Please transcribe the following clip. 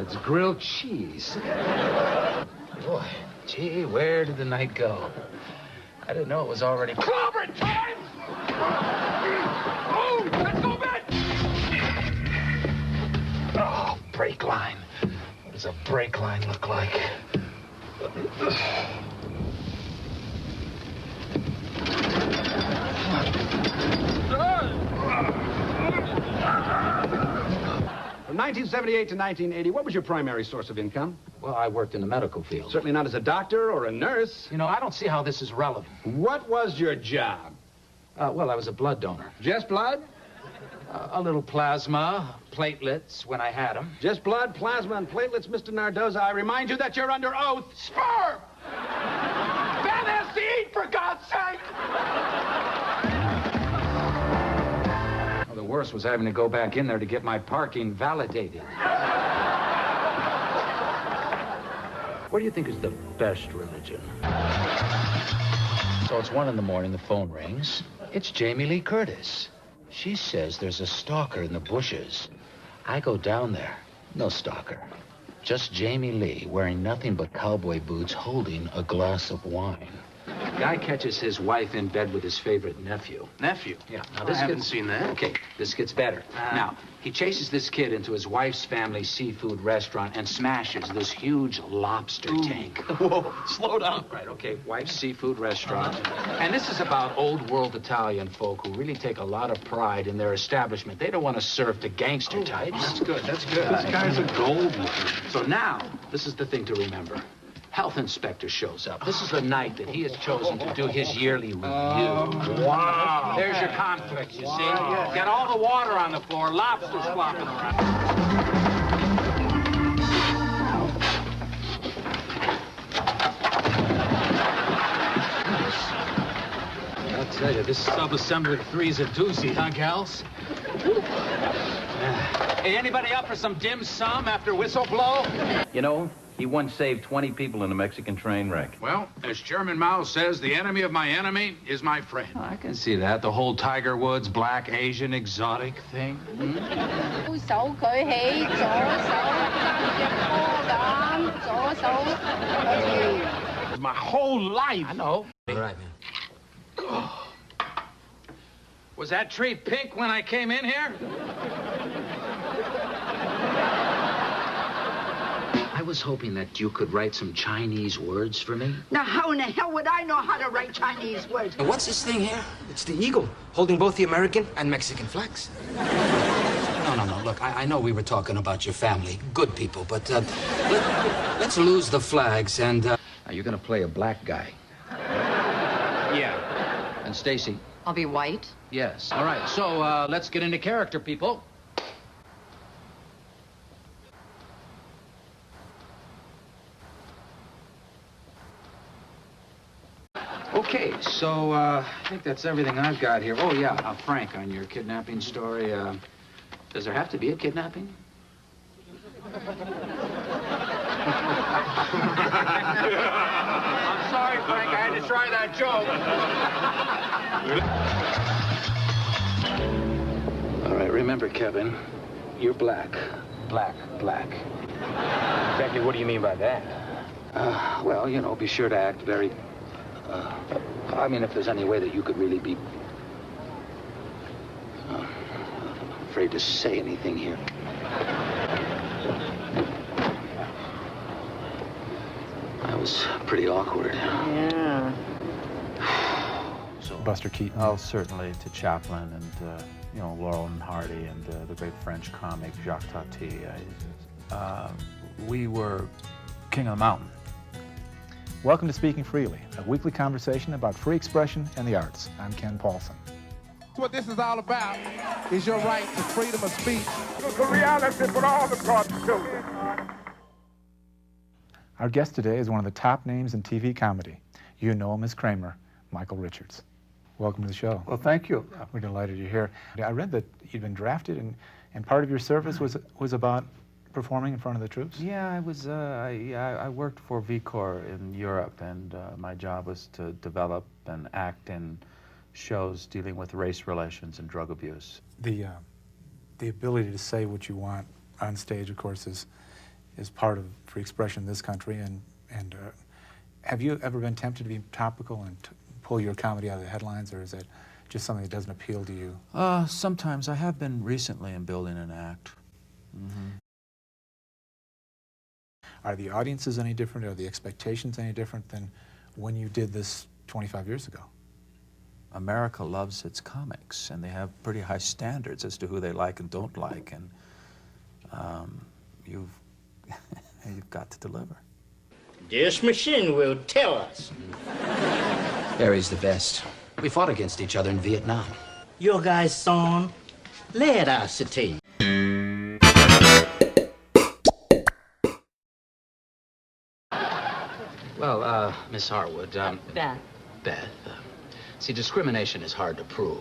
It's grilled cheese. Boy, gee, where did the night go? I didn't know it was already clobbering time! Oh, let's go back! Oh, brake line. What does a brake line look like? From 1978 to 1980, what was your primary source of income? Well, I worked in the medical field. Certainly not as a doctor or a nurse. You know, I don't see how this is relevant. What was your job? Well, I was a blood donor. Just blood? A little plasma, platelets when I had them. Just blood, plasma, and platelets, Mr. Nardoza. I remind you that you're under oath. Sperm! That has to eat, for God's sake! Well, the worst was having to go back in there to get my parking validated. What do you think is the best religion? So it's 1 in the morning, the phone rings. It's Jamie Lee Curtis. She says there's a stalker in the bushes. I go down there. No stalker. Just Jamie Lee wearing nothing but cowboy boots holding a glass of wine. Guy catches his wife in bed with his favorite nephew. Nephew? Yeah. Now, I haven't seen that. Okay, this gets better. Now, he chases this kid into his wife's family seafood restaurant and smashes this huge lobster tank. Whoa, slow down. Right, okay, wife's seafood restaurant. And this is about old world Italian folk who really take a lot of pride in their establishment. They don't want to serve to gangster types. That's good, that's good. This guy's a gold one. So now, this is the thing to remember. Health inspector shows up. This is the night that he has chosen to do his yearly review. Wow. There's your conflicts, you see? Get all the water on the floor, lobsters flopping around. I'll tell you, this sub-assembly 3's a doozy, huh, gals? Hey, anybody up for some dim sum after whistle blow? You know, he once saved 20 people in a Mexican train wreck. Well, as Chairman Mao says, the enemy of my enemy is my friend. I can see that. The whole Tiger Woods, black, Asian, exotic thing. My whole life. I know. All right, man. Was that tree pink when I came in here? I was hoping that you could write some Chinese words for me. Now, how in the hell would I know how to write Chinese words? What's this thing here? It's the eagle, holding both the American and Mexican flags. No. Look, I know we were talking about your family. Good people, but let's lose the flags and... Now, you're going to play a black guy. Yeah. And Stacy? I'll be white. Yes. All right, so let's get into character, people. Okay, so I think that's everything I've got here. Oh, yeah, Frank, on your kidnapping story, does there have to be a kidnapping? I'm sorry, Frank, I had to try that joke. All right, remember, Kevin, you're black. Black. Exactly what do you mean by that? Well, you know, be sure to act very... I mean, if there's any way that you could really be... I'm afraid to say anything here. That was pretty awkward. Yeah. So, Buster Keaton. Oh, certainly to Chaplin and, you know, Laurel and Hardy and the great French comic Jacques Tati. We were king of the mountain. Welcome to Speaking Freely, a weekly conversation about free expression and the arts. I'm Ken Paulson. What this is all about is your right to freedom of speech. It's a reality for all the children. Our guest today is one of the top names in TV comedy. You know him as Kramer, Michael Richards. Welcome to the show. Well, thank you. We're delighted you're here. I read that you'd been drafted, and part of your service was about performing in front of the troops? Yeah, I worked for V Corps in Europe, and my job was to develop and act in shows dealing with race relations and drug abuse. The ability to say what you want on stage, of course, is part of free expression in this country. And have you ever been tempted to be topical and pull your comedy out of the headlines, or is that just something that doesn't appeal to you? Sometimes. I have been recently in building an act. Are the audiences any different? Are the expectations any different than when you did this 25 years ago? America loves its comics, and they have pretty high standards as to who they like and don't like, and you've got to deliver. This machine will tell us. Barry's the best. We fought against each other in Vietnam. Your guy's song, Let Us City. Well, Miss Harwood, Beth. Beth, see, discrimination is hard to prove.